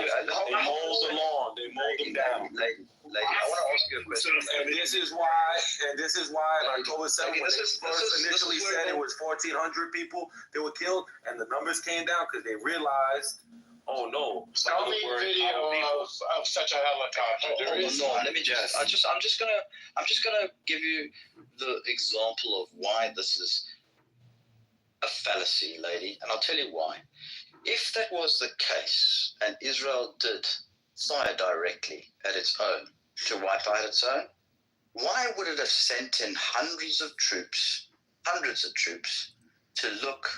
They mowed the lawn. They mowed them down. Lady, I want to ask you a question. And this is why on October 7th, when they first initially said it was 1,400 people that were killed, and the numbers came down because they realized, oh no, Show me video of such a helicopter. There is no, let me just. I'm just gonna give you the example of why this is a fallacy, lady, and I'll tell you why. If that was the case, and Israel did fire directly at its own to wipe out its own, why would it have sent in hundreds of troops to look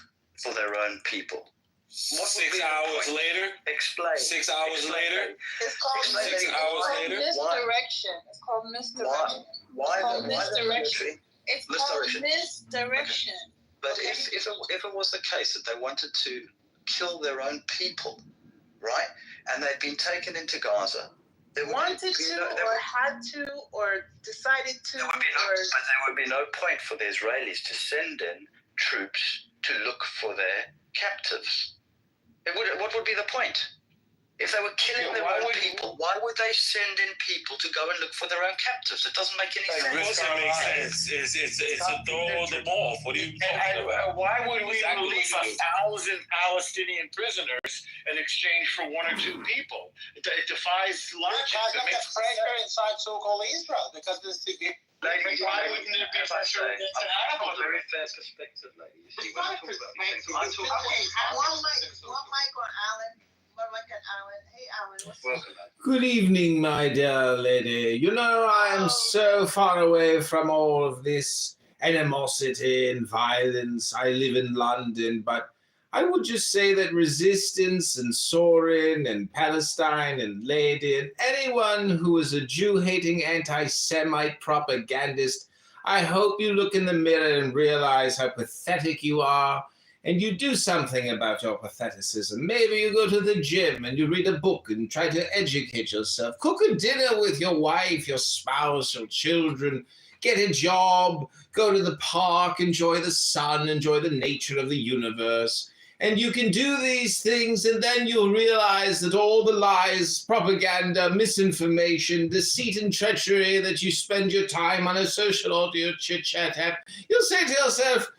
for their own people? 6 hours later? Explain. 6 hours later? It's called 6 hours later? misdirection. It's called misdirection. Why misdirection? It's called misdirection. But if it was the case that they wanted to kill their own people, right, and they'd been taken into Gaza, They wanted to, or had to, or decided to, but there would be no point for the Israelis to send in troops to look for their captives. What would be the point? If they were killing their own people, why would they send in people to go and look for their own captives? It doesn't make any sense. It doesn't make sense. It's to throw them off. What are you talking about? Why would we release 1,000 Palestinian prisoners in exchange for 1 or 2 people? It defies logic. Because of the pressure inside so-called Israel, because this is why wouldn't it be pressure against an I have a Arab? very fair perspective, lady. You see, It's not perspective. One mic on Alan. One mic on Alan. Hey, Alan. What's Welcome, man. Good evening, my dear lady. You know, I am so far away from all of this animosity and violence. I live in London, but I would just say that resistance and Soren and Palestine and Lady and anyone who is a Jew-hating anti-Semite propagandist, I hope you look in the mirror and realize how pathetic you are, and you do something about your patheticism. Maybe you go to the gym and you read a book and try to educate yourself. Cook a dinner with your wife, your spouse, your children. Get a job, go to the park, enjoy the sun, enjoy the nature of the universe. And you can do these things, and then you'll realize that all the lies, propaganda, misinformation, deceit and treachery that you spend your time on a social audio chit-chat app, you'll say to yourself,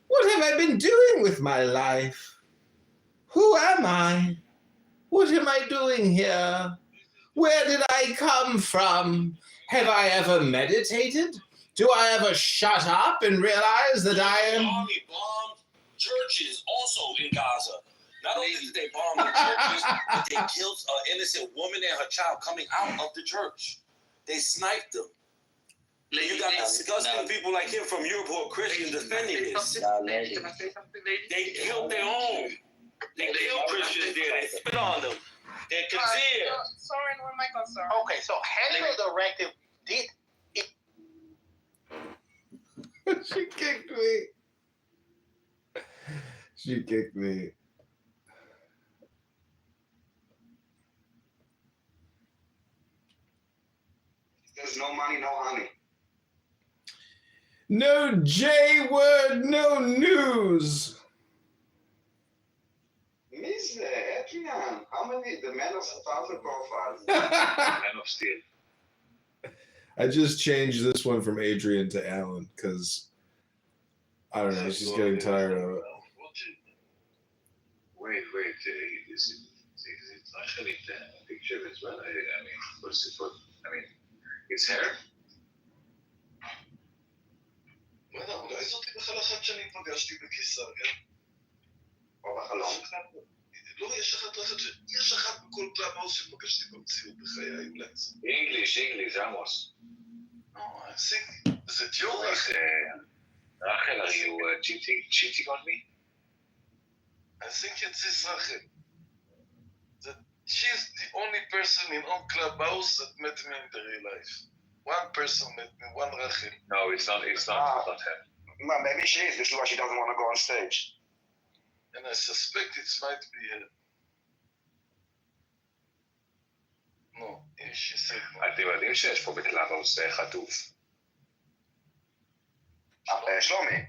what have I been doing with my life? Who am I? What am I doing here? Where did I come from? Have I ever meditated? Do I ever shut up and realize that I am... The army bombed churches also in Gaza. Not only did they bomb the churches, but they killed an innocent woman and her child coming out of the church. They sniped them. You got disgusting people like him from Europe who are Christians defending this. Can I say something, lady? They killed their own. They killed Christians there. They spit on them. They're concealed. Soren, one mic on Soren. Okay, so Henry Directive did She kicked me. She kicked me. There's no money, no honey. No J word, no news. Mr. Adrian, how many? The man of 1,000 profiles. Man of Steel. I just changed this one from Adrian to Alan because I don't know, she's getting tired of it. Wait, is it actually a picture as well? I mean, what's it for? I mean, his hair? אולי זאת בכלל אחת שאני פגשתי בקיסריה. או בחלום? לא, יש אחת בכל קלאבהאוס שפגשתי במציאות בחיי, אולי זה. English, Amos. No, I think, is it your Rachel? Rachel, are you cheating on me? I think it's this Rachel. She's the only person in all Clubhouse that met me in the real life. One person met me, one Rachel. No, it's not her. No, maybe she is. This is why she doesn't want to go on stage. And I suspect it might be her. No, she said no. אתם יודעים שיש פה בקלאבהאוס חטוף. שלומי.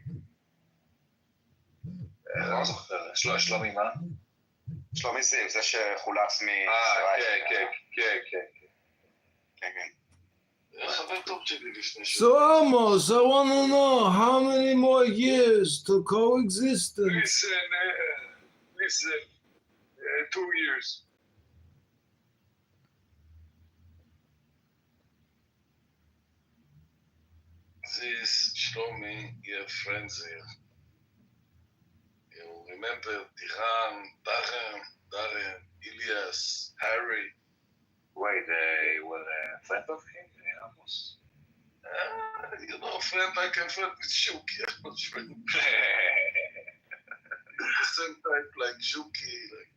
לא זוכר, שלומי מה? שלומי זיו, זה שחולץ כן, כן, כן, כן. כן, כן. חבר טוב שלי לפני ש... So Amos, I want to know how many more years to coexistence. Listen, 2 years. This Shlomi, your friends here. You remember Diran, Darren, Elias, Harry? Wait, they were a friend of him, Amos? You know, friend like a friend with Shuki. I'm not friend. The same type like Shuki, like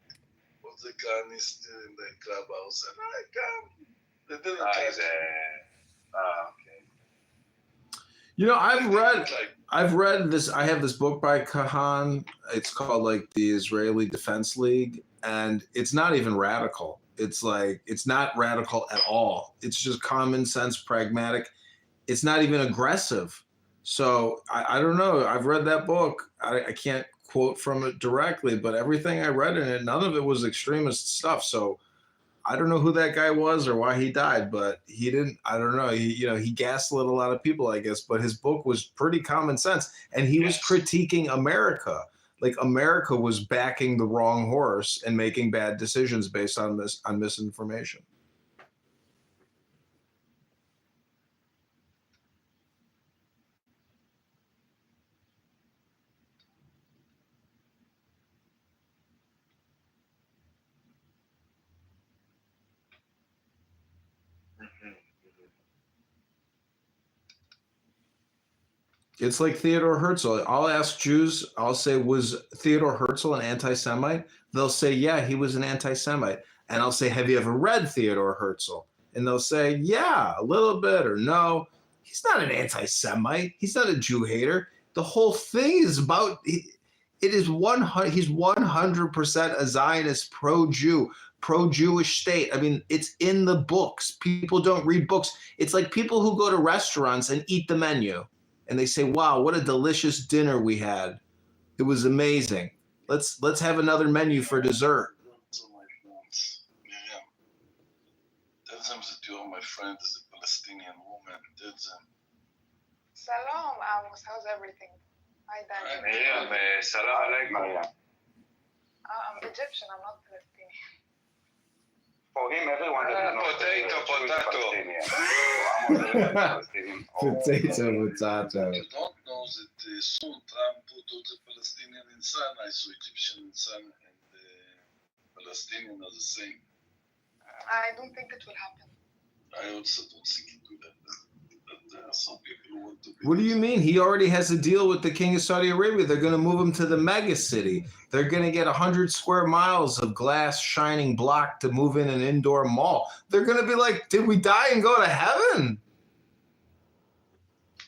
all the guys in the clubhouse, and I come. They didn't catch me. Okay. You know, Like, I've read this. I have this book by Kahan. It's called like the Israeli Defense League, and it's not even radical. It's like it's not radical at all. It's just common sense, pragmatic. It's not even aggressive. So I don't know. I've read that book. I can't quote from it directly, but everything I read in it, none of it was extremist stuff. So I don't know who that guy was or why he died, but he didn't. I don't know. He gaslit a lot of people, I guess. But his book was pretty common sense, and he was critiquing America. Like America was backing the wrong horse and making bad decisions based on misinformation. It's like Theodore Herzl. I'll ask Jews, I'll say, was Theodore Herzl an anti-Semite? They'll say, yeah, he was an anti-Semite. And I'll say, have you ever read Theodore Herzl? And they'll say, yeah, a little bit, or no, he's not an anti-Semite. He's not a Jew hater. The whole thing is about, he's 100% a Zionist, pro-Jew, pro-Jewish state. I mean, it's in the books. People don't read books. It's like people who go to restaurants and eat the menu. And they say, wow, what a delicious dinner we had. It was amazing. Let's have another menu for dessert. So my friends, Miriam, tell them that you are my friend as a Palestinian woman. Tell them. Shalom, Amos. How's everything? Hi, Daniel. Miriam, salam alaikum. I'm Egyptian. I'm not Palestinian. For him, everyone is not potato. Potato. You don't know that soon Trump put all the Palestinian inside. I saw Egyptian inside and Palestinian are the same. I don't think it will happen. I also don't think it could happen. But there are some people who want to be. What do you mean? He already has a deal with the King of Saudi Arabia. They're going to move him to the mega city. They're going to get 100 square miles of glass shining block to move in an indoor mall. They're going to be like, did we die and go to heaven?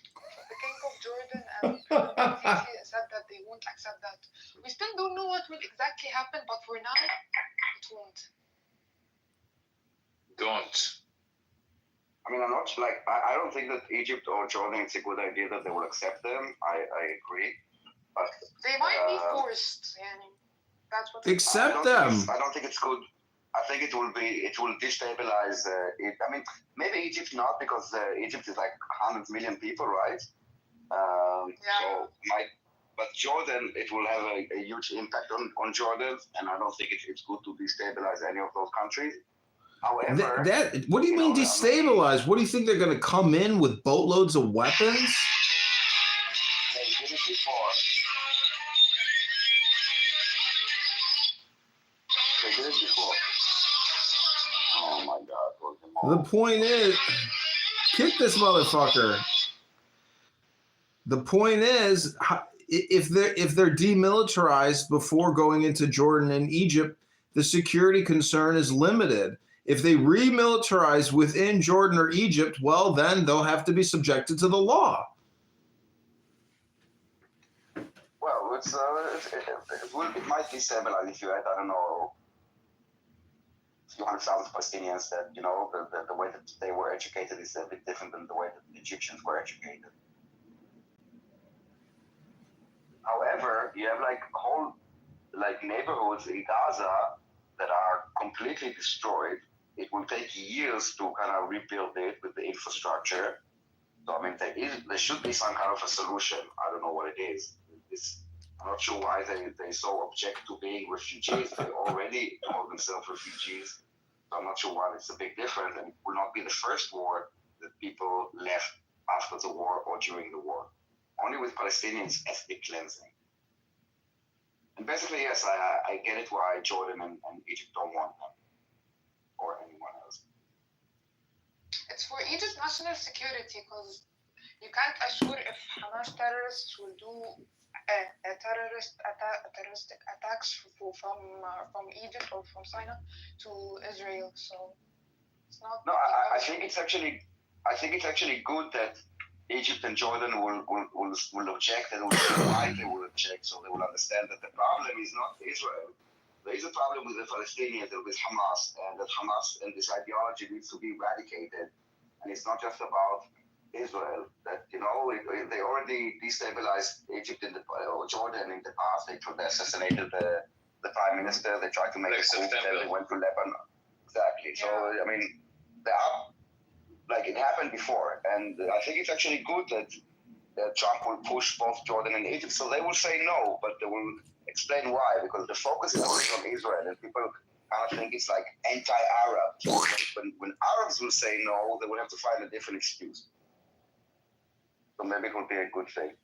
The King of Jordan and Sisi said that they won't accept that. We still don't know what will exactly happen, but for now, it won't. Don't. I mean, I'm not like, I don't think that Egypt or Jordan, it's a good idea that they will accept them. I agree. But They might be forced. Yani. That's what. Accept I don't think it's good. I think it will destabilize it. I mean, maybe Egypt not, because Egypt is like 100 million people, right? So but Jordan, it will have a huge impact on Jordan, and I don't think it's good to destabilize any of those countries. However, What do you mean destabilize? What do you think they're going to come in with boatloads of weapons? They did it before. Oh my God! The point is, kick this motherfucker. The point is, if they're demilitarized before going into Jordan and Egypt, the security concern is limited. If they remilitarize within Jordan or Egypt, well, then they'll have to be subjected to the law. Well, it might destabilize if you had, I don't know, a few 100,000 Palestinians that, you know, the way that they were educated is a bit different than the way that the Egyptians were educated. However, you have like like neighborhoods in Gaza that are completely destroyed. It will take years to kind of rebuild it with the infrastructure. So I mean, there should be some kind of a solution. I don't know what it is. I'm not sure why they so object to being refugees. They already call themselves refugees. So I'm not sure why it's a big difference. And it will not be the first war that people left after the war or during the war. Only with Palestinians, ethnic cleansing. And basically, yes, I get it why Jordan and Egypt don't want them or anyone else. It's for Egypt's national security because you can't assure if Hamas terrorists will do terroristic attacks from Egypt or from Sinai to Israel. So it's not. No, I think it's actually good that Egypt and Jordan will object and will say why they will object, so they will understand that the problem is not Israel. There is a problem with the Palestinians and with Hamas, and that Hamas and this ideology needs to be eradicated. And it's not just about Israel. That they already destabilized Egypt or Jordan in the past. They assassinated the prime minister. They tried to make a coup. Then they went to Lebanon. Exactly. So I mean, it happened before, and I think it's actually good that Trump will push both Jordan and Egypt. So they will say no, but they will explain why, because the focus is always on Israel, and people kind of think it's like anti-Arab. When Arabs will say no, they will have to find a different excuse. So maybe it will be a good thing.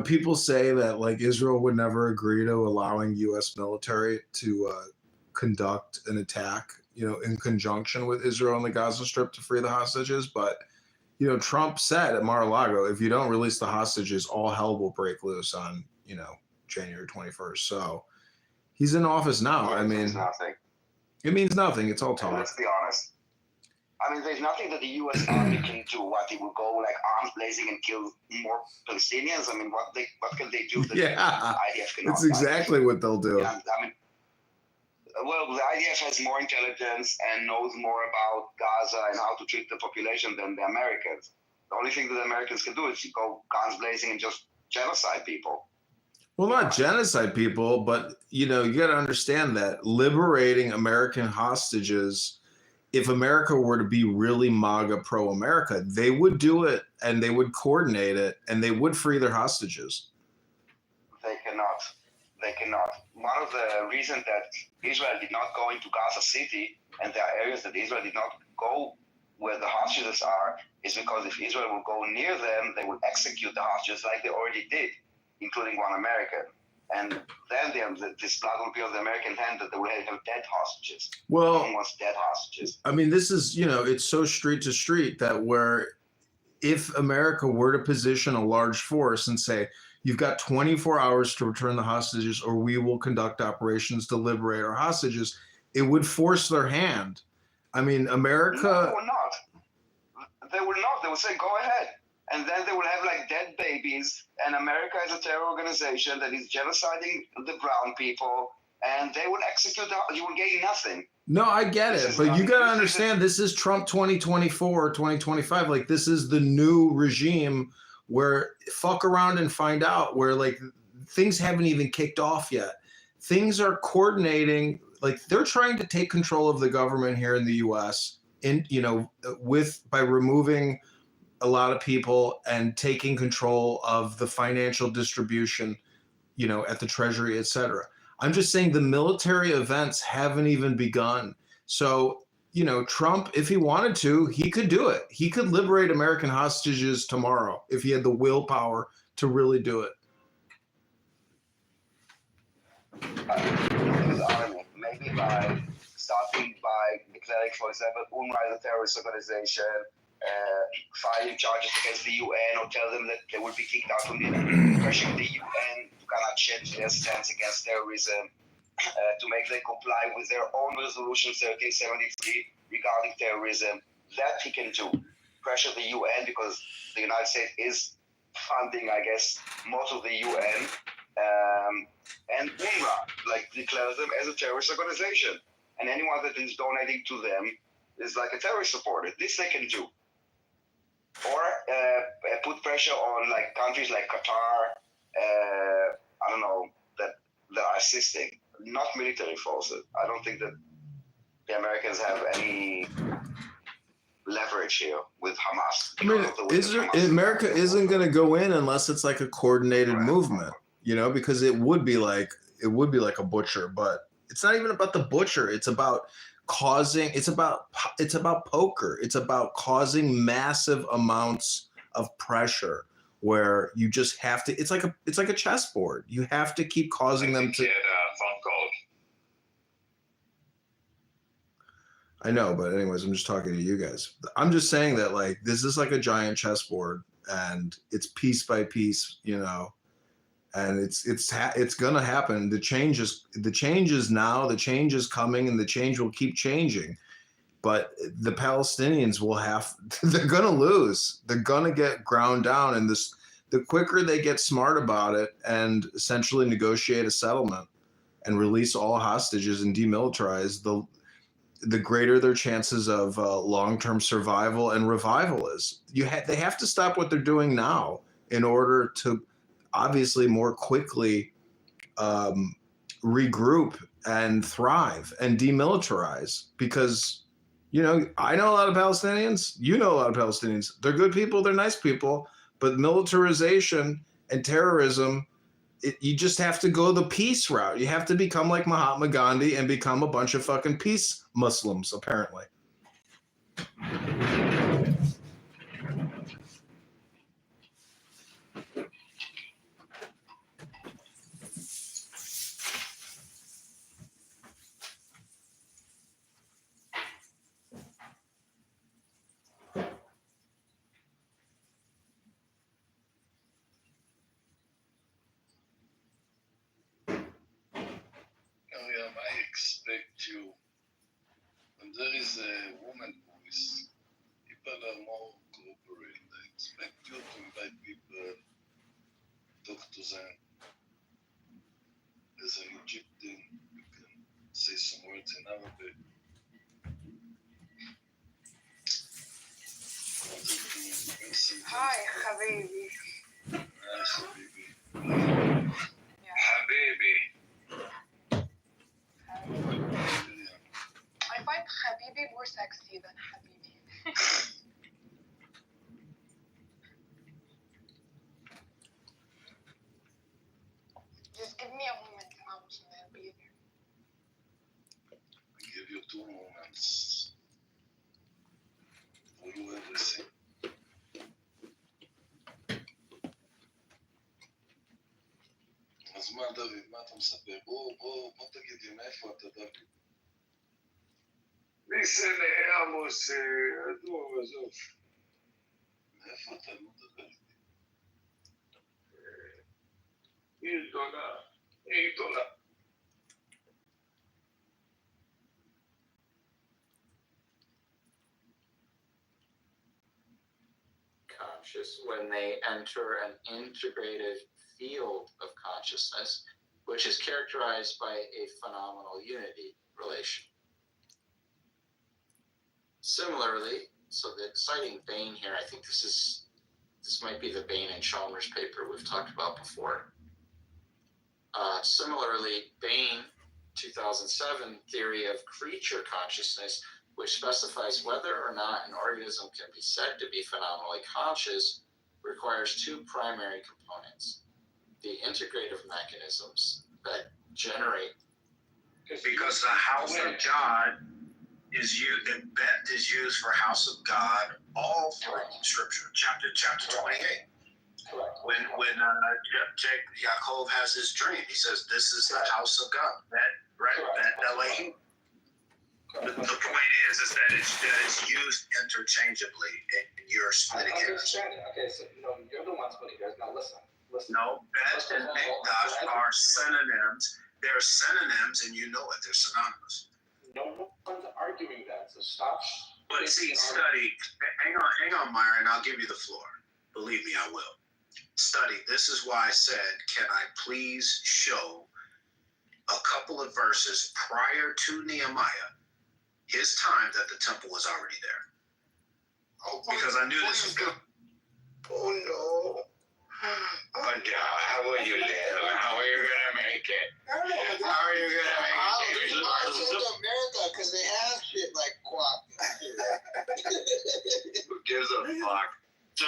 People say that like Israel would never agree to allowing U.S. military to conduct an attack, in conjunction with Israel on the Gaza Strip to free the hostages. But, Trump said at Mar-a-Lago, if you don't release the hostages, all hell will break loose on, January 21st. So he's in office now. I mean, nothing. It means nothing. It's all talk. Let's be honest. I mean, there's nothing that the U.S. Army can do. What, it will go like arms blazing and kill more Palestinians? I mean, what can they do? That IDF cannot? It's exactly what they'll do. Yeah, I mean, well, the IDF has more intelligence and knows more about Gaza and how to treat the population than the Americans. The only thing that the Americans can do is go guns blazing and just genocide people. Well, not genocide people, but, you got to understand that liberating American hostages, if America were to be really MAGA pro-America, they would do it and they would coordinate it and they would free their hostages. They cannot. One of the reasons that Israel did not go into Gaza City, and there are areas that Israel did not go where the hostages are, is because if Israel will go near them, they will execute the hostages like they already did, including one American. And then this blood will be on the American hand that they will have dead hostages. Well, no one wants dead hostages. I mean, this is, it's so street to street that where if America were to position a large force and say, you've got 24 hours to return the hostages or we will conduct operations to liberate our hostages, it would force their hand. I mean, America... No, they will not. They will not. They will say, go ahead. And then they will have like dead babies, and America is a terror organization that is genociding the brown people, and they will execute, you will gain nothing. No, I get it, but you got to understand, this is Trump 2024, 2025. Like, this is the new regime where fuck around and find out, where like things haven't even kicked off yet. Things are coordinating, like they're trying to take control of the government here in the US by removing a lot of people and taking control of the financial distribution, at the Treasury, etc. I'm just saying the military events haven't even begun. So, Trump, if he wanted to, he could do it. He could liberate American hostages tomorrow if he had the willpower to really do it. Maybe by starting by declaring, for example, UNRWA as a terrorist organization, filing charges against the UN, or tell them that they will be kicked out from the pressuring the UN to cannot change their stance against terrorism, to make them comply with their own resolution 1373 regarding terrorism. That he can do. Pressure the UN, because the United States is funding, I guess, most of the UN, And UNRWA declares them as a terrorist organization, and anyone that is donating to them is like a terrorist supporter. This they can do, or put pressure on countries like Qatar. I don't know that are assisting, not military forces. I don't think that the Americans have any leverage here with Hamas. I mean, America isn't going to go in unless it's like a coordinated movement, because it would be like a butcher, but it's not even about the butcher. It's about it's about poker. It's about causing massive amounts of pressure where you just have to, it's like a chessboard. You have to keep causing them to. He had a phone call. I know, but anyways, I'm just talking to you guys. I'm just saying that this is like a giant chessboard, and it's piece by piece, and it's gonna happen. The change is now, the change is coming, and the change will keep changing. But the Palestinians they're gonna lose. They're gonna get ground down, and the quicker they get smart about it and essentially negotiate a settlement and release all hostages and demilitarize, the greater their chances of long-term survival and revival is. They have to stop what they're doing now in order to obviously more quickly regroup and thrive and demilitarize. Because, I know a lot of Palestinians. You know a lot of Palestinians. They're good people. They're nice people. But militarization and terrorism, you just have to go the peace route. You have to become like Mahatma Gandhi and become a bunch of fucking peace Muslims, apparently. Miriam, I expect you, when there is a woman voice, people are more cooperating. I expect you to invite people, talk to them. As an Egyptian, you can say some words in Arabic. Hi, Habibi. Nice, baby. Habibi. I find Habibi more sexy than Habibi. Just give me a moment, Amos, and I'll be there. I give you 2 moments. For you everything. אז מה דוד, מה אתה מספר? בוא תגיד לי מאיפה אתה דוד. Listen, Amos, עזוב. מאיפה אתה לא מדבר איתי? עיר גדולה. Conscious when they enter an integrated field of consciousness, which is characterized by a phenomenal unity relation. Similarly, so citing Bain here, I think this might be the Bain and Chalmers paper we've talked about before. Similarly, Bain, 2007, theory of creature consciousness, which specifies whether or not an organism can be said to be phenomenally conscious, requires 2 primary components: the integrative mechanisms that generate. Because the house of God is used for house of God all through Scripture, chapter 28. Correct. When Yaakov has his dream, he says, "This is the house of God." That Elohim. The point is that it's used interchangeably, and you're splitting hairs. Okay, so you're the one splitting hairs. Now listen. No, Bet and Mikdash are synonyms. They're synonyms, and you know it. They're synonymous. No one's arguing that, so stop. But see, study. Hang on, Myron. I'll give you the floor. Believe me, I will. study, this is why I said, can I please show a couple of verses prior to Nehemiah, his time that the temple was already there? Because I knew this was good. Oh no. But how will you live? How are you gonna make it? How are you gonna make it? I go to America because they have shit like guac. Who gives a fuck? So,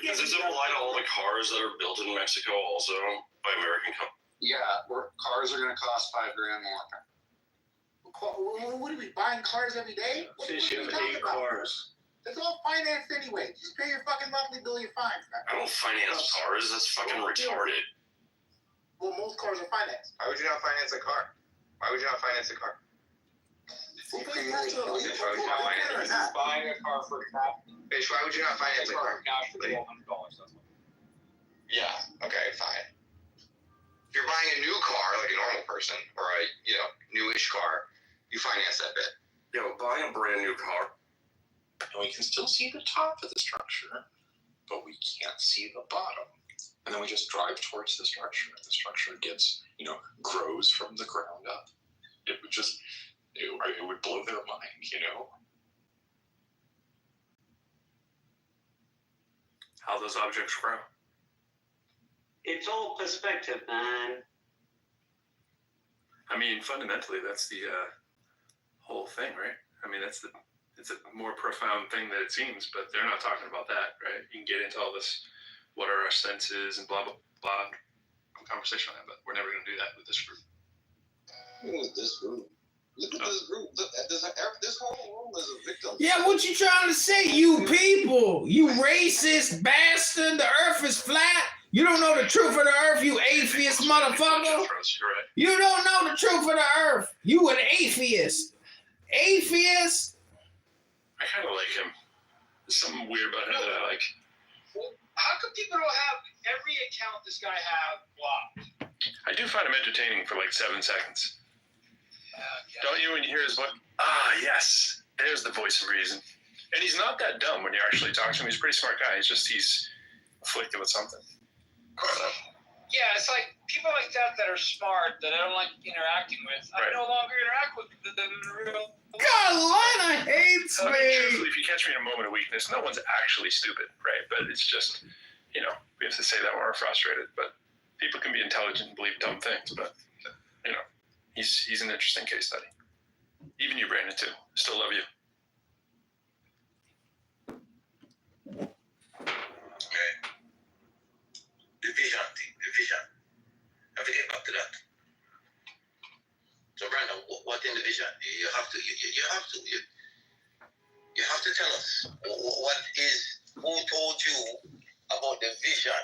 does this apply to all the cars that are built in Mexico also by American companies? Yeah, cars are going to cost $5,000 more. What are we buying cars every day? What are you talking about? Cars. It's all financed anyway. Just pay your fucking monthly bill, you're fine. I don't finance cars. That's fucking retarded. Well, most cars are financed. Why would you not finance a car? Why would you not finance a car? Why would you not finance Buying a car for cash. Bitch, why would you not finance a car? Cash for $1,200. Yeah, okay, fine. If you're buying a new car, like a normal person, or a, newish car, you finance that bit. Yeah, but buying a brand new car. And we can still see the top of the structure, but we can't see the bottom. And then we just drive towards the structure, and the structure gets, grows from the ground up. It would just, it would blow their mind, How those objects grow. It's all perspective, man. I mean, fundamentally, that's the whole thing, right? I mean, it's a more profound thing than it seems, but they're not talking about that, right? You can get into all this, what are our senses and blah, blah, blah, conversation on that, but we're never going to do that with this group. Look at this group. Look at this group. Look, this whole room is a victim. Yeah, what you trying to say, you people? You racist bastard. The earth is flat. You don't know the truth of the earth, you atheist motherfucker. You don't know the truth of the earth. You an atheist. Atheist? I kind of like him. There's something weird about him that I like. Well, how come people don't have every account this guy have blocked? I do find him entertaining for like 7 seconds. Okay. Don't you when you hear his voice? Ah, yes. There's the voice of reason. And he's not that dumb when you actually talk to him. He's a pretty smart guy. He's afflicted with something. Yeah, it's like people like that are smart that I don't like interacting with. I no longer interact with them in real. God, Lana hates me. Truthfully, if you catch me in a moment of weakness, no one's actually stupid, right? But it's just, we have to say that when we're frustrated. But people can be intelligent and believe dumb things. But, he's an interesting case study. Even you, Brandon, too. Still love you. Okay. Division. Have to get back to that. So, Brandon, what in the vision? You have to tell us who told you about the vision?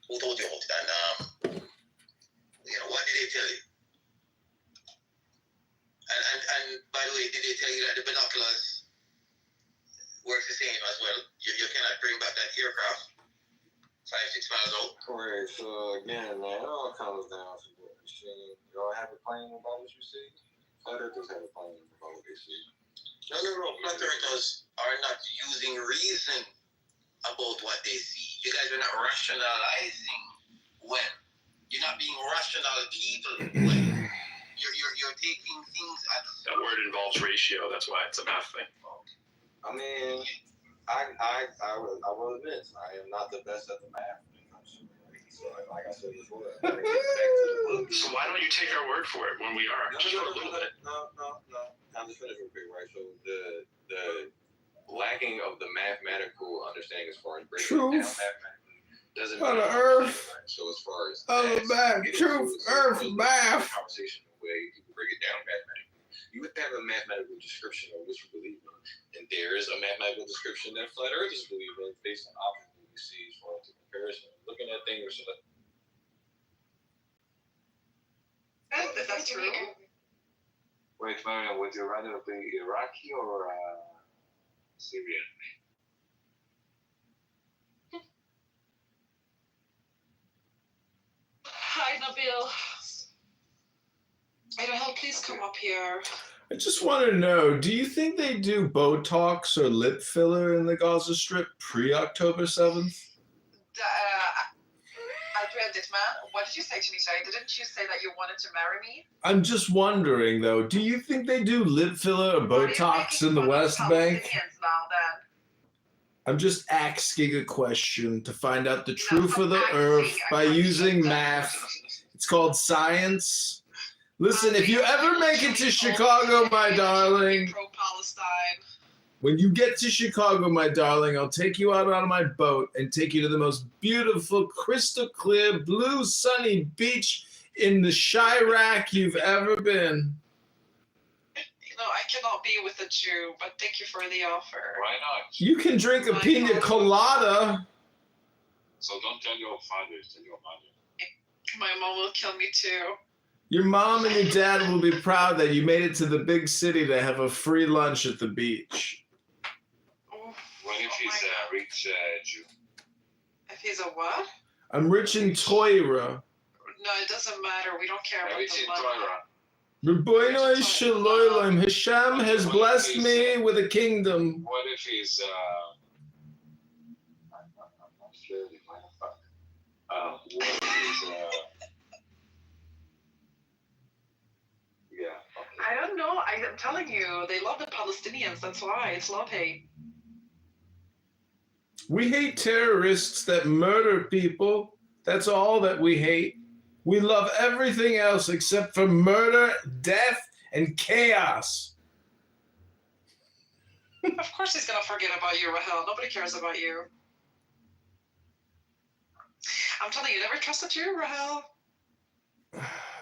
Who told you about it? And what did they tell you? And by the way, did they tell you that the binoculars works the same as well? You cannot bring back that aircraft 5-6 miles out. Correct. So again, man, it all comes down to what you see. You all have a claim about what you see. Flat earthers have a claim about what they see. No. Flat earthers are not using reason about what they see. You guys are not rationalizing when. You're not being rational people when. You're taking things at. That word involves ratio. That's why it's a math thing. I mean, I will admit, I am not the best at the math when it comes to it. So, like I said before, I gotta get back to the book. So why don't you take our word for it when we are? Just for a little bit. No. I'm just finished real quick, right? So the lacking of the mathematical understanding as far as breaking it down mathematically doesn't mean Earth. right? So as far as math, truth, earth, math. Conversation the way people break it down mathematically. You would have a mathematical description of what you believe in. And there is a mathematical description that flat earthers believe in based on objects that we see as far as the comparison. Looking at things so that. That's true. Wait, man, would you rather be Iraqi or Syrian? Hi, Nabil. I don't know, please come up here. I just want to know, do you think they do Botox or lip filler in the Gaza Strip pre-October 7th? Adrian Dittman, what did you say to me today? Didn't you say that you wanted to marry me? I'm just wondering, though, do you think they do lip filler or Botox in the West Bank? Now, then. I'm just asking a question to find out the truth of the earth by using math. It's called science. Listen, if you ever make it to Chicago, my darling, Pro-Palestine. when you get to Chicago, my darling, I'll take you out on my boat and take you to the most beautiful, crystal clear, blue, sunny beach in the Chirac you've ever been. No, I cannot be with a Jew, but thank you for the offer. Why not? You can drink a pina colada. So don't tell your father, tell your mother. My mom will kill me too. Your mom and your dad will be proud that you made it to the big city to have a free lunch at the beach. What if he's a rich Jew? If he's a what? I'm rich in Torah. No, it doesn't matter. We don't care about Rich the in money. Torah. Rabbeinu Shalom, Hashem has blessed me with a kingdom. What if he's what if he's yeah. Okay. I don't know. I'm telling you, they love the Palestinians. That's why. It's love hate. We hate terrorists that murder people. That's all that we hate. We love everything else except for murder, death, and chaos. Of course he's going to forget about you, Rahel. Nobody cares about you. I'm telling you, never trust a Jew, Rahel.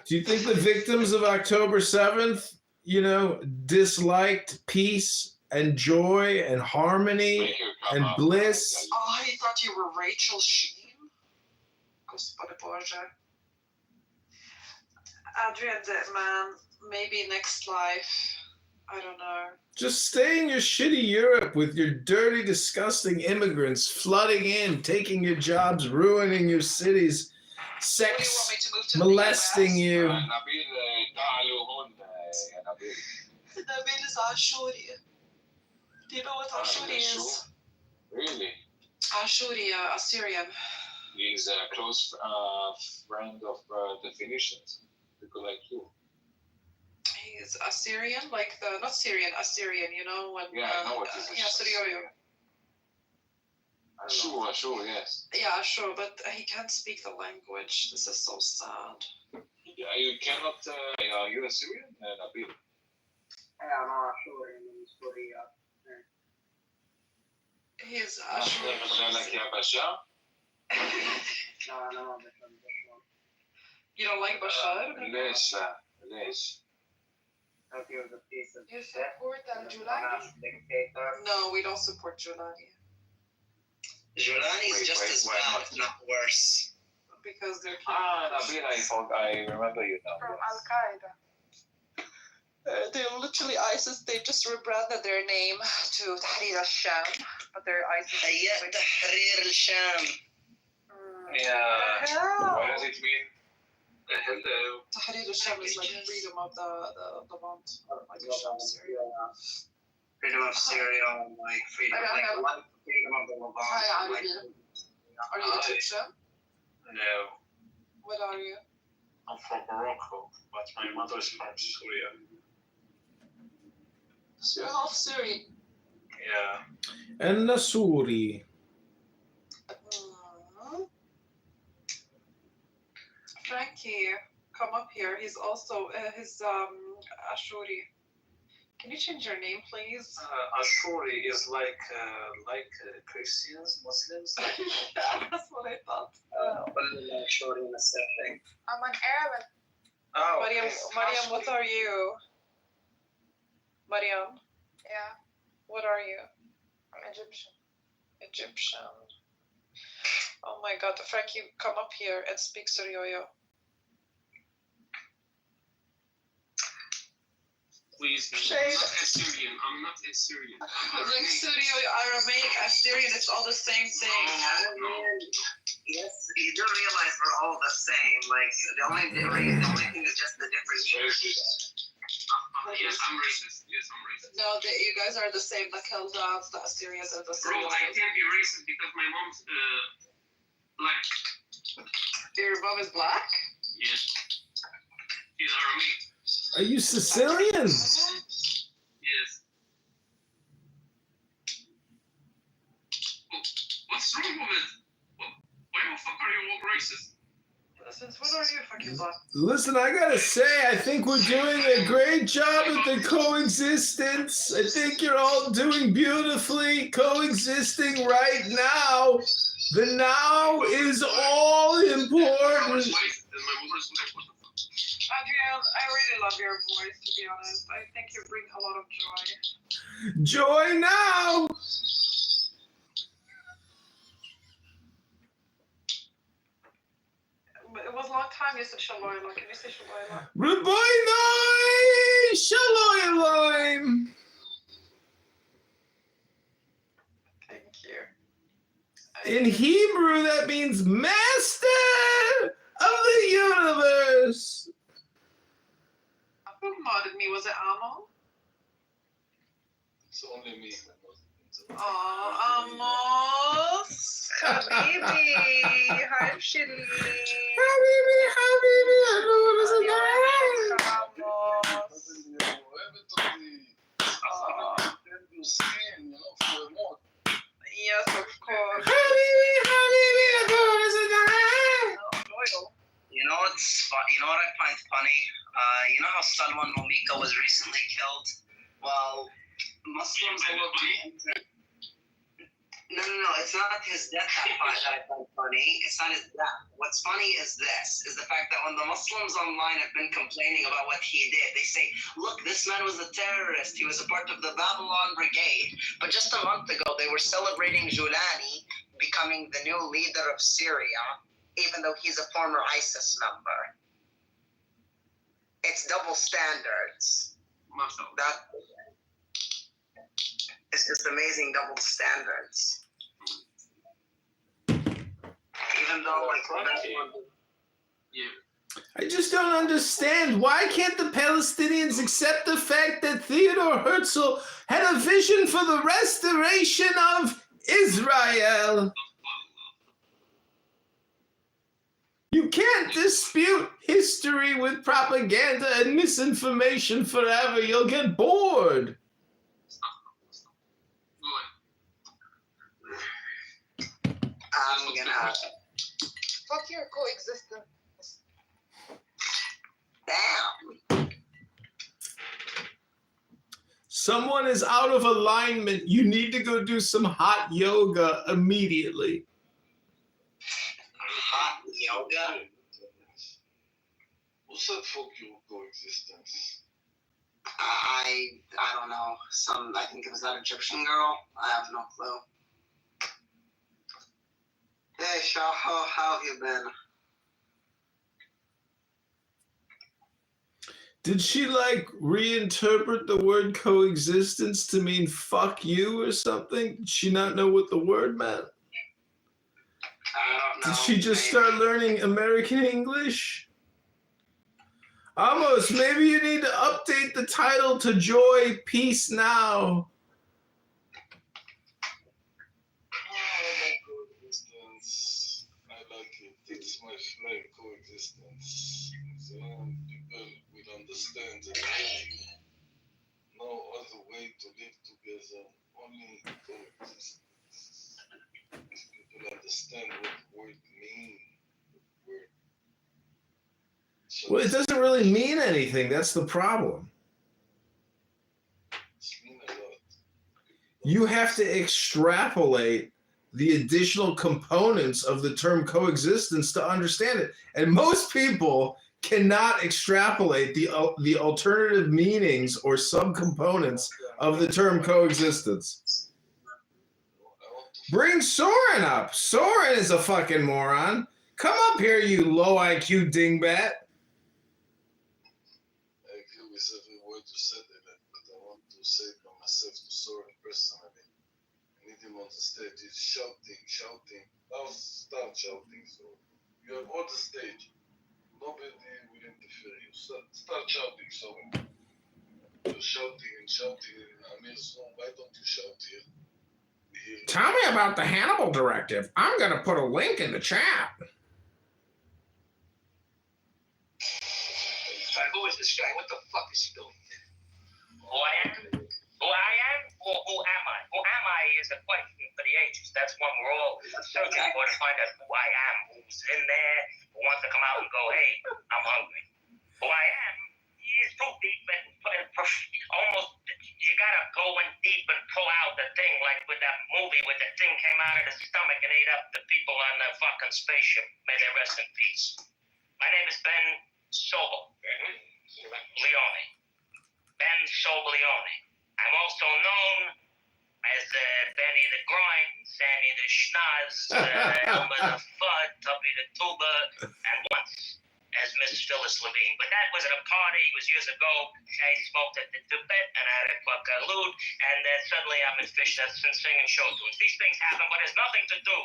Do you think the victims of October 7th, disliked peace and joy and harmony and bliss? Oh, I thought you were Rachel Sheen. Господи Боже. Adrian Dittman, maybe next life. I don't know. Just stay in your shitty Europe with your dirty, disgusting immigrants flooding in, taking your jobs, ruining your cities, sex, molesting you. Nabil is Ashuri. Do you know what Ashuri is? Really? Ashuri, Assyrian. He's a close friend of the Phoenicians, people like you. He's Assyrian, not Syrian, Assyrian, when... Yeah, I know what it is. Yeah, Syrio. Sure, yes. Yeah, sure, but he can't speak the language. This is so sad. Yeah, you cannot, are you a Syrian? Nabil? He's Ashuri. You don't like Bashar? ليش؟ You support Al-Julani? No, we don't support Julani. Julani is just as bad, if not worse. Because they're Nabil, I remember you now. from Al-Qaeda. They're literally ISIS. They just rebranded their name to Tahrir al-Sham, but they're ISIS. هيا تحرير الشام. Yeah. What does it mean? Hello. Tahrir al-Sham is like freedom of the land, like Sham, Syria. Freedom of Syria, like freedom, freedom of the Levant. Hi, Arabia. Are you Egyptian? No. What are you? I'm from Morocco, but my mother is from Syria. So you're half Syrian. Yeah. And Nasuri. Frankie, come up here. He's also Ashuri. Can you change your name, please? Ashuri is like Christians, Muslims. That's what I thought. I'm an Arab. Oh, Mariam, what are you? Mariam, Yeah, what are you? I'm Egyptian. Egyptian. Oh my God, Frankie, come up here and speak Suryoyo. Please, Shade. I'm not Assyrian. I'm not Assyrian. Like Suryoyo, Aramaic, Assyrian, it's all the same thing. Yes, you do realize we're all the same. Like the only thing is just the difference. Yes, I'm racist. Yes, I'm racist. No, that you guys are the same. The Chaldeans, the Assyrians, and the Bro, Syrians. I can't be racist because my mom's black. Your mom is black? Yes. She's Aramaic. Are you Sicilian? Yes. What's wrong with it? Why the fuck are you all racist? Since when are you fucking black? Listen, I gotta say, I think we're doing a great job at the coexistence. I think you're all doing beautifully, coexisting right now. The now is all important. Adrian, I really love your voice, to be honest. I think you bring a lot of joy. Joy now! But it was a long time you said Shaloyla. Can you say Shaloyla? Rabbi Shalom. Thank you. In Hebrew, that means master of the universe. Who modded me? Was it Amo? It's only me. Oh, Amos. Habibi. Hi, Shili. Habibi, I know what is Yes, of course. Habibi, I know what is You know what I find funny? You know how Salman Momika was recently killed? Well, Muslims all over the internet. No, it's not his death that I find funny. It's not his death. What's funny is the fact that when the Muslims online have been complaining about what he did, they say, look, this man was a terrorist. He was a part of the Babylon Brigade. But just a month ago, they were celebrating Julani becoming the new leader of Syria, even though he's a former ISIS member. It's double standards. That it's just amazing double standards. Even though, I just don't understand. Why can't the Palestinians accept the fact that Theodore Herzl had a vision for the restoration of Israel? You can't dispute history with propaganda and misinformation forever. You'll get bored. I'm gonna... Fuck your coexistence. Damn. Someone is out of alignment. You need to go do some hot yoga immediately. Hot yoga? Who said fuck your coexistence? I don't know. I think it was that Egyptian girl. I have no clue. Hey, Shah, how have you been? Did she reinterpret the word coexistence to mean fuck you or something? Did she not know what the word meant? I don't know. Did she just start learning American English? Amos, maybe you need to update the title to Joy, Peace Now. Coexistence. I like it. It's my flame, coexistence. So people will understand that no other way to live together, only coexistence. People understand what the word means. Well, it doesn't really mean anything. That's the problem. You have to extrapolate the additional components of the term coexistence to understand it. And most people cannot extrapolate the alternative meanings or subcomponents of the term coexistence. Bring Soren up. Soren is a fucking moron. Come up here, you low IQ dingbat. I agree with every word you said in it, but I want to say it by myself to Soren personally. I need him on the stage. He's shouting. Now start shouting. So you have all the stage. Nobody will interfere. You start shouting, Soren. shouting and shouting in Amir's room. Why don't you shout here? Tell me about the Hannibal Directive. I'm going to put a link in the chat. Who is this guy? What the fuck is he doing? Who I am? Who I am? Or who am I? Who am I is a question for the ages. That's one we're all searching for to find out who I am, who's in there, who wants to come out and go, hey, I'm hungry. Who I am is too deep and almost, you gotta go in deep and pull out the thing, like with that movie where the thing came out of the stomach and ate up the people on the fucking spaceship. May they rest in peace. My name is Ben Sobel Leone. Ben Sobel Leone. I'm also known as Benny the Groin, Sammy the Schnoz, Elmer the Fudd, Tubby the Tuba, and once as Miss Phyllis Levine. But that was at a party, it was years ago. I smoked at the Tibet and I had a fuck a lewd, and suddenly I'm in fishnets and singing show tunes. These things happen, but it has nothing to do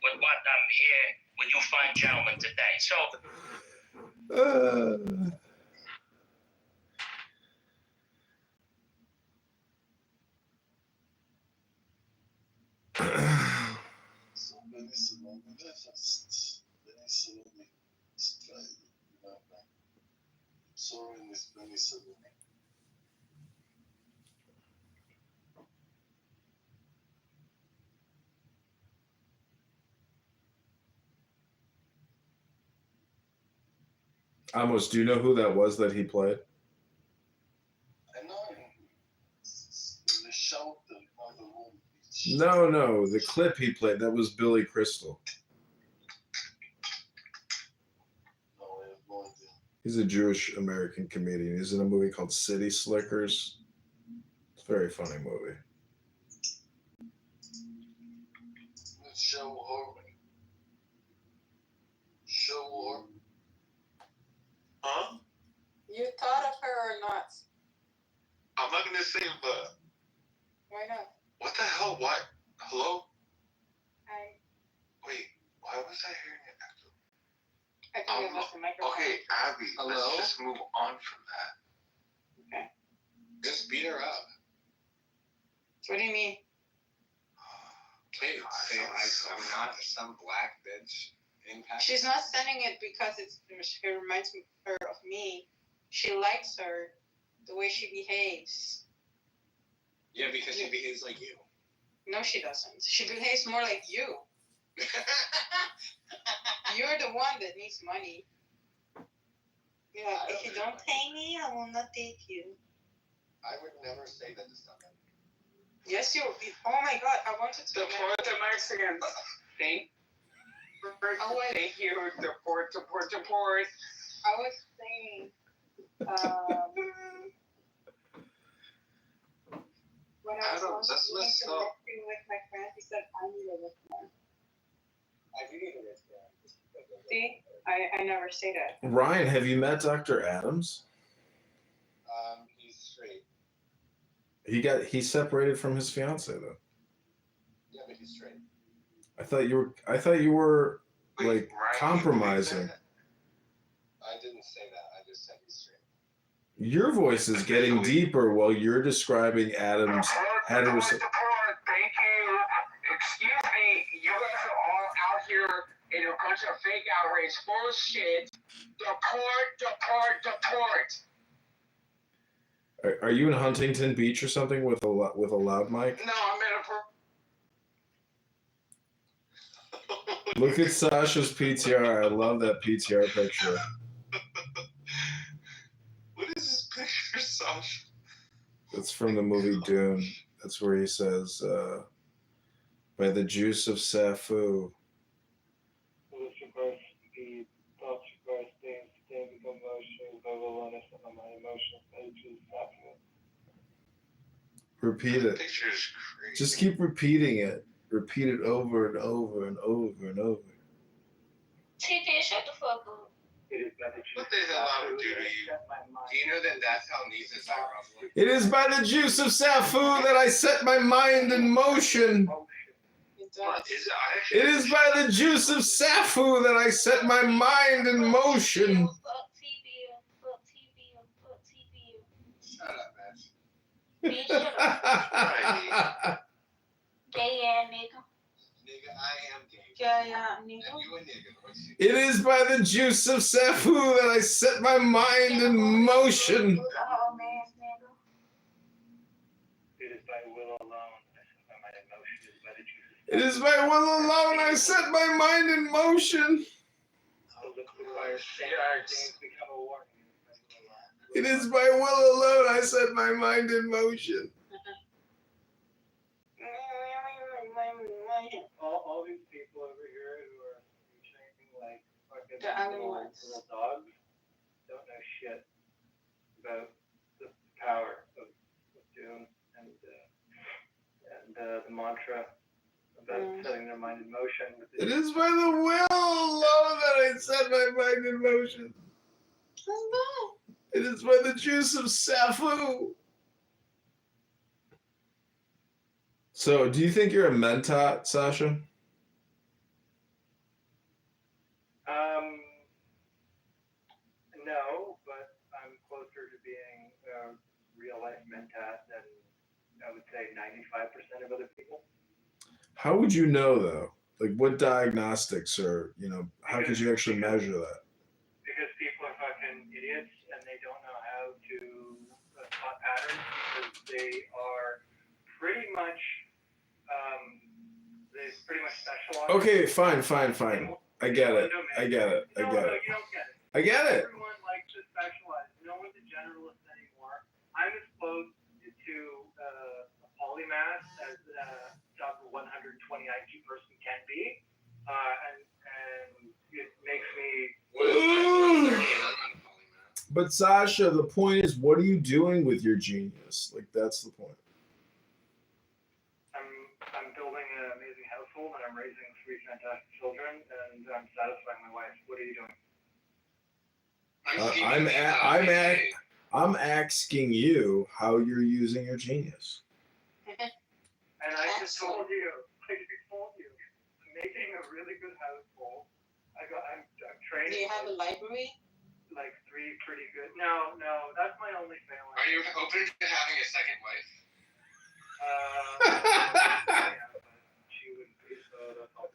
with what I'm here with you fine gentlemen today. So, So Benny Salome referenced Benny Salome stride. Sorry, Miss Benny Salome. Amos, do you know who that was that he played? I know him. The shout in the room. No, the clip he played, that was Billy Crystal. No, I have no idea. He's a Jewish American comedian. He's in a movie called City Slickers. It's a very funny movie. Let's show her. Show her. Huh? You thought of her or not? I'm not gonna say but. Why not? What the hell? What? Hello? I Wait, why was I hearing it echo? think it was the microphone. Okay, Abby, Hello? let's just move on from that. Okay. Just beat her up. What do you mean? Hey, I'm not some black bitch impact. She's not sending it because it reminds her of me. She likes her the way she behaves. Yeah, because she behaves like you. No, she doesn't. She behaves more like you. You're the one that needs money. Yeah, if you don't pay me, I will not take you. I would never say that to someone. Yes, you. Oh my God, I wanted to. Support the Mexicans. Thank you. Support. I was saying, when I was connecting with my friend, he said, I need a wristband. I do need a wristband. See, I never say that. Ryan, have you met Dr. Adams? He's straight. He separated from his fiance though. Yeah, but he's straight. I thought you were like compromising. I didn't say that. I just said he's straight. Your voice is getting deeper while you're describing Adams. Thank you. Excuse me. You guys are all out here in a bunch of fake outrage bullshit. Deport. Are you in Huntington Beach or something with a loud mic? No, I'm in a. Look at Sasha's PTR. I love that PTR picture. What is this picture, Sasha? It's from the movie Dune. That's where he says, by the juice of Safu. Repeat it. Picture's crazy. Just keep repeating it. Repeat it over and over and over and over. TJ, shut the fuck up. What the hell I would do to you? Do you know that that's how Nietzsche's are rumbling? It is by the juice of Safu that I set my mind in motion. It is by the juice of Safu that I set my mind in motion. up, man. Bitch, shut up. Gay ass nigga. Nigga, I am gay. Yeah, yeah, nigga. And you a nigga. What you It is by the juice of Safu that I set my mind in motion. Oh, man, nigga. It is by will alone. My emotion is by the juices. It is by will alone I set my mind in motion. So look requires things become a warning. It is by will alone I set my mind in motion. All these people over here who are training like fucking The other ones. little dogs don't know shit about the power of Dune and the mantra about setting their mind in motion. It is by the will alone that I set my mind in motion. It is by the juice of Safu. So, do you think you're a mentat, Sasha? No, but I'm closer to being a real life mentat than I would say 95% of other people. How would you know, though? Like, what diagnostics or, how could you actually measure that? Because people are fucking idiots and they don't know how to spot patterns because they are pretty much, they pretty much specialize. Okay, fine. I get it. No, you don't get it. I get it. Everyone likes to specialize. No one's a generalist anymore. I'm as close to a polymath as a top 120 IQ person can be, and it makes me. But Sasha, the point is, what are you doing with your genius? Like, that's the point. I'm building an amazing household and I'm raising 3 fantastic children and I'm satisfying my wife. What are you doing? I'm asking you how you're using your genius. And I just told you, I'm making a really good household. I'm training. Do you have a library? Like 3 pretty good. No, that's my only failing. Are you open to having a second wife? Yeah, but she wouldn't be, so that's all.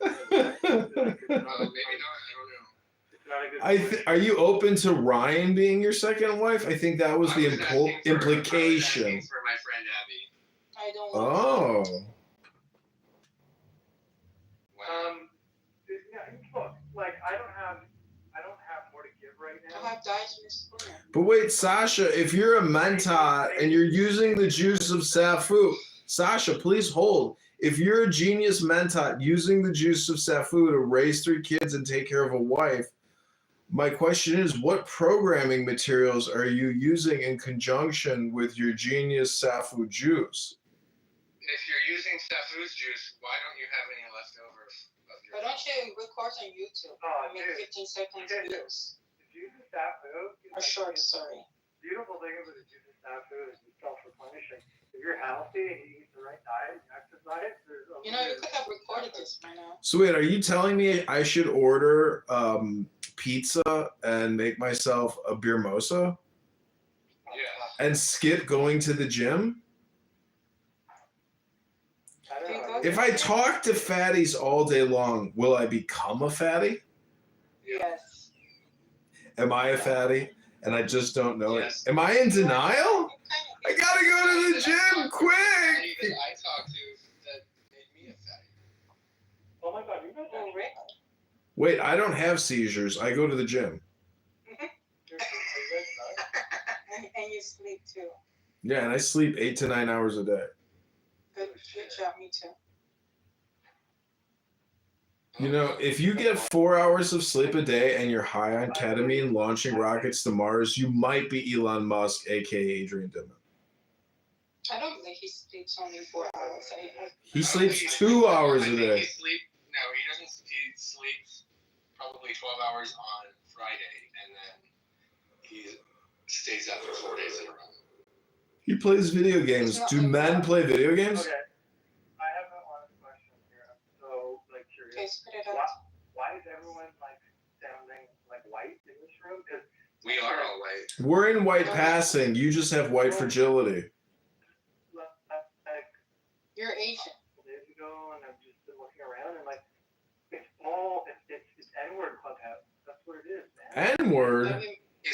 Maybe not. I don't know. It's not a good. Are you open to Ryan being your second wife? I think that was the implication. I was asking for my friend Abby. I don't Oh. Look, like I don't have more to give right now. I have dice in the spoon. But wait, Sasha, if you're a mentat and you're using the juice of Safu, Sasha, please hold. If you're a genius mentat using the juice of Safu to raise 3 kids and take care of a wife, my question is, what programming materials are you using in conjunction with your genius Safu juice? If you're using Safu's juice, why don't you have any left over of your? Why don't you record on YouTube? Oh, Make 15 seconds videos. The juice of Safu. Or short, sorry. Beautiful thing about the juice of Safu is it's self-replenishing. If you're healthy and you eat the right diet, you exercise, You could have recorded this by now. So wait, are you telling me I should order pizza and make myself a beer mosa? Yeah. And skip going to the gym? If I talk to fatties all day long, will I become a fatty? Yes. Am I a fatty? And I just don't know Yes. it. Am I in denial? I gotta go to the gym quick. That I talked to that made me a fatty. Oh my God, you know that. Really? Wait, I don't have seizures. I go to the gym. And you sleep too. Yeah, and I sleep 8 to 9 hours a day. Good job, me too. If you get 4 hours of sleep a day and you're high on ketamine launching rockets to Mars, you might be Elon Musk, aka Adrian Dimon. I don't think he sleeps only 4 hours. He sleeps 2 hours a day. He doesn't. He sleeps probably 12 hours on Friday, and then he stays up for 4 days in a row. He plays video games. Do men play video games? Okay. I have an honest question here. I'm so curious. Okay, spit it out. Why is everyone sounding like white in this room? Because We are all white. We're in white passing. You just have white fragility. You're Asian. Days ago, and I've just been looking around, and like, it's N-word Clubhouse. That's what it is, man. N-word?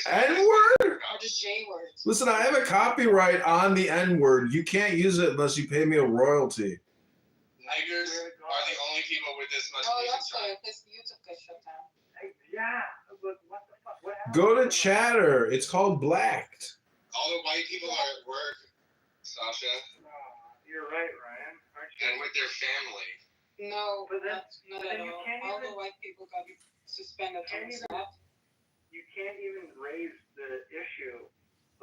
N-word? Or just J-words. Listen, I have a copyright on the N-word. You can't use it unless you pay me a royalty. Tigers are the only people with this much Oh, music that's time. why his YouTube got shut down. Yeah, but what the fuck? What happened? Go to Chatter. It's called Blacked. All the white people are at work, Sasha, You're right, Ryan. Aren't you? and with their family. No, But then- not but at then you all. can't All even- the white people got suspended Can't from the even- staff. You can't even raise the issue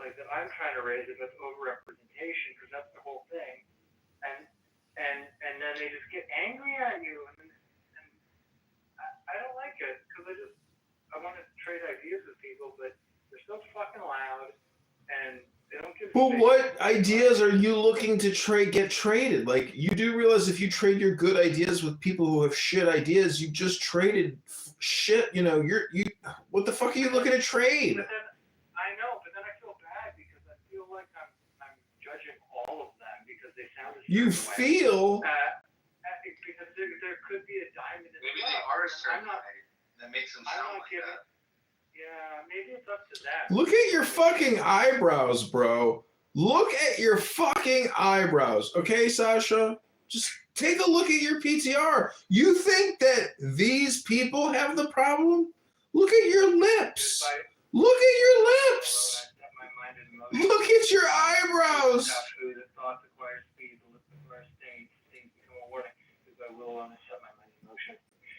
like that I'm trying to raise it with overrepresentation, because that's the whole thing. And then they just get angry at you, and I don't like it, because I want to trade ideas with people, but they're so fucking loud, and they don't give. But space. what ideas are you looking to get traded? Like, you do realize if you trade your good ideas with people who have shit ideas, you just traded shit. You know, what the fuck are you looking to trade? But then I know, but then I feel bad because I feel like I'm judging all of them because they sound. a You certain way. feel. Because there could be a diamond in Maybe the they rough. are a I'm certain not. way. That makes them I'm sound not like giving. that. Yeah, maybe it's up to them. Look at your fucking eyebrows, bro. Look at your fucking eyebrows. Okay, Sasha? Just take a look at your PTR. You think that these people have the problem? Look at your lips. Look at your lips. Look at your eyebrows. Food that thoughts acquire speed, the lips acquire stain, stains become a warning. Because I will want to set my mind in motion.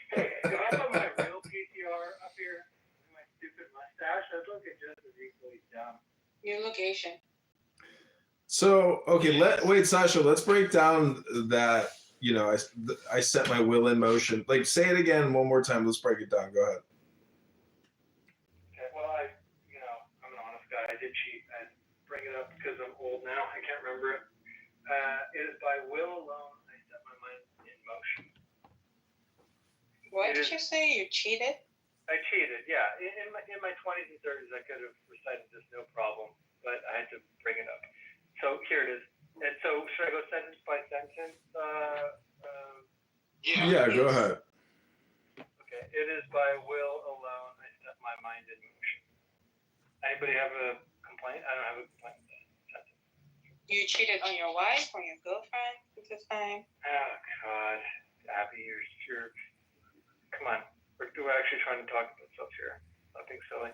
Hey, if I put my real PTR up here, with my stupid mustache, I'd look at just as equally dumb. You look Asian. So, okay, wait, Sasha, let's break down that, you know, I set my will in motion. Like, say it again one more time. Let's break it down. Go ahead. Okay, well, I'm an honest guy. I did cheat. I bring it up because I'm old now. I can't remember it. It is by will alone I set my mind in motion. What did you say? You cheated? I cheated, yeah. In my 20s and 30s, I could have recited this no problem, but I had to bring it up. So here it is. And so should I go sentence by sentence? Yeah, go ahead. Okay. It is by will alone I set my mind in motion. Anybody have a complaint? I don't have a complaint with that sentence. You cheated on your wife, on your girlfriend at this time? Oh, God. Abby, you're come on. We're actually trying to talk about stuff here. Nothing silly.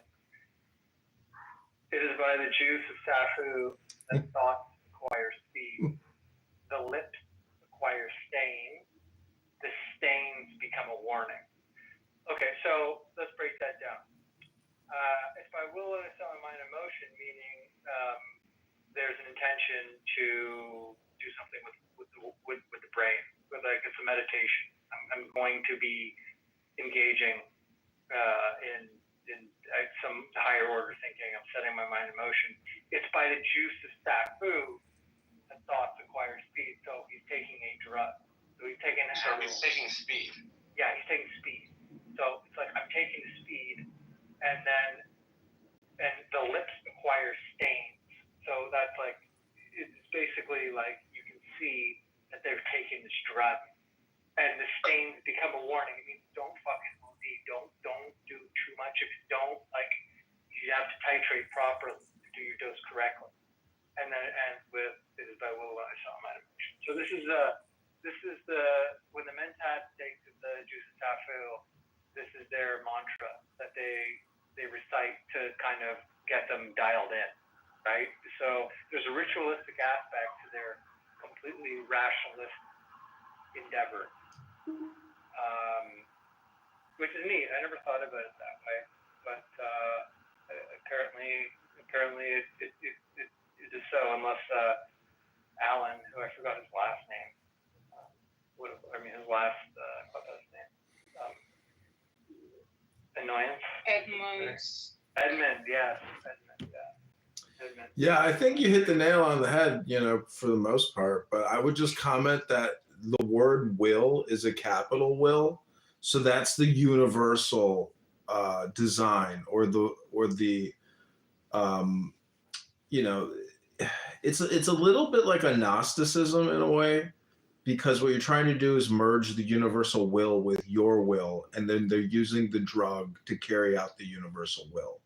It is by the juice of safu that thoughts acquire speed. The lips acquire stains. The stains become a warning. Okay, so let's break that down. It's by will and it's on my mind and motion, meaning there's an intention to do something with the brain, like it's a meditation. I'm going to be engaging in some higher order thinking. I'm setting my mind in motion. It's by the juice of safu that thoughts acquire speed. So he's taking a drug. So he's taking. So he's taking speed. Yeah, he's taking speed. So it's like I'm taking speed, and the lips acquire stains. So that's like it's basically like you can see that they're taking this drug, and the stains become a warning. It means don't fucking OD. Don't do too much. If you don't, like, you have to titrate properly to do your dose correctly. And then it ends with it is by will I saw my emotion. So this is the when the Mentat take the juice of safu, this is their mantra that they recite to kind of get them dialed in, right? So there's a ritualistic aspect to their completely rationalist endeavor, which is neat. I never thought about it that way, but apparently it is so. Unless Alan, who I forgot his last name, his last clubhouse name, Annoyance. Edmund, yes. Edmund, yeah. Edmund. Yeah, I think you hit the nail on the head, you know, for the most part. But I would just comment that the word will is a capital will. So that's the universal design or the you know, it's a little bit like a Gnosticism in a way, because what you're trying to do is merge the universal will with your will, and then they're using the drug to carry out the universal will.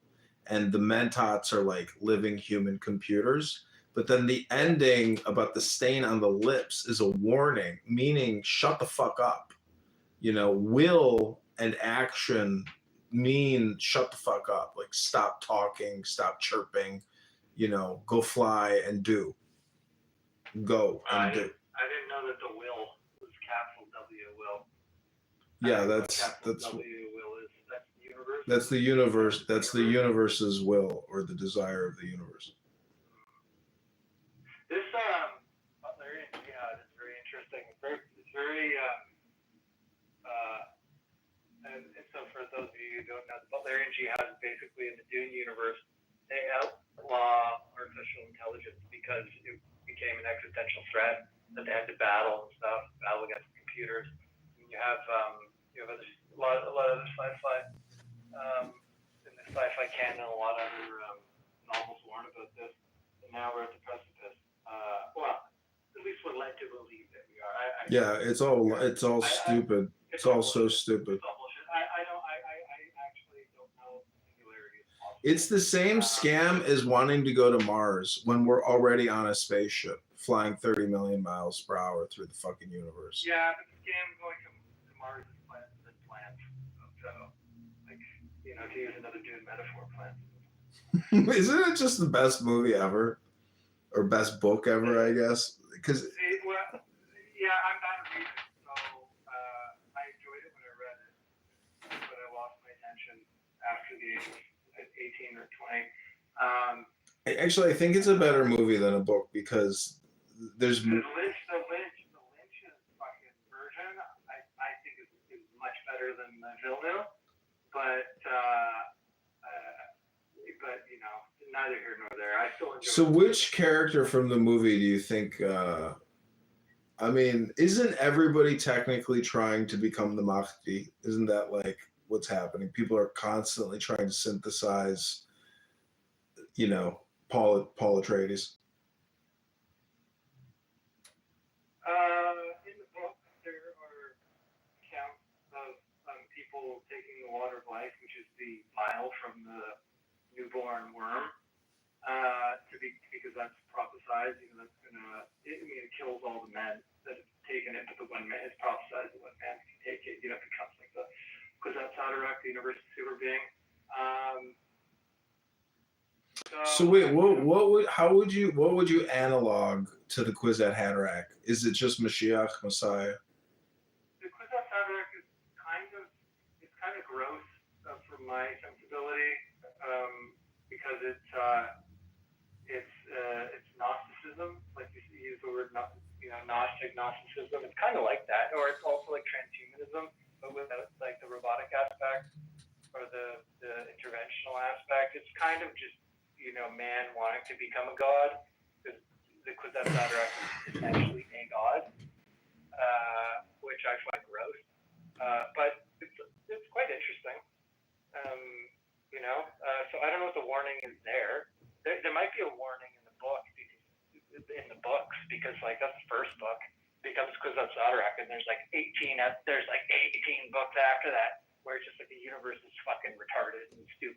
And the mentats are like living human computers. But then the ending about the stain on the lips is a warning, meaning shut the fuck up. You know, will and action mean shut the fuck up. Like stop talking, stop chirping, you know, go fly and do. Go and do. I didn't know that the will was capital W will. Yeah, that's W will is that's the universe. that's the universe. That's the universe's will, or the desire of the universe. This Butlerian jihad is very interesting. It's very and so for those of you who don't know, the Butlerian jihad is basically in the Dune universe. They outlaw artificial intelligence because it became an existential threat that they had to battle against computers. And you have a lot of other sci-fi in the sci-fi canon. A lot of other novels warn about this. And now we're at the precipice. Well, at least we're led to believe that we are. Yeah, it's all stupid. It's all so stupid. I actually don't know singularity is possible. It's the same scam as wanting to go to Mars when we're already on a spaceship flying 30 million miles per hour through the fucking universe. Yeah, but the scam going to Mars is planned. So, like, you know, to use another Dune metaphor, planned. Isn't it just the best movie ever? Or best book ever, I guess? Because Yeah, I'm bad at reading, so I enjoyed it when I read it, but I lost my attention after the age of 18 or 20. actually, I think it's a better movie than a book, because there's The Lynch's fucking version, I think is much better than Villeneuve, but you know, neither here nor there. I still enjoy. So which character from the movie do you think? I mean, isn't everybody technically trying to become the Mahdi? Isn't that like what's happening? People are constantly trying to synthesize, you know, Paul Atreides. In the book, there are accounts of people taking the water of life, which is the vial from the newborn worm, because that's prophesized. You know, that's gonna. It kills all the men that have taken it, but the one man is prophesized. The one man can take it. You know, becomes like the Kwisatz Haderach, the universe super being. So wait, what would you analog to the Kwisatz Haderach? Is it just Mashiach, Messiah? The Kwisatz Haderach is kind of gross from my sensibility, because it's Gnosticism. Like you use the word Gnostic Gnosticism. It's kind of like that, or it's also like transhumanism, but without like the robotic aspect or the interventional aspect. It's kind of just man wanting to become a god, because the Kwisatz Haderach is essentially a god, which I find gross. But it's quite interesting. So I don't know what the warning is there. There might be a warning in the books, because like that's the first book, becomes Kwisatz Haderach, and there's like 18 books after that, where it's just like the universe is fucking retarded and stupid.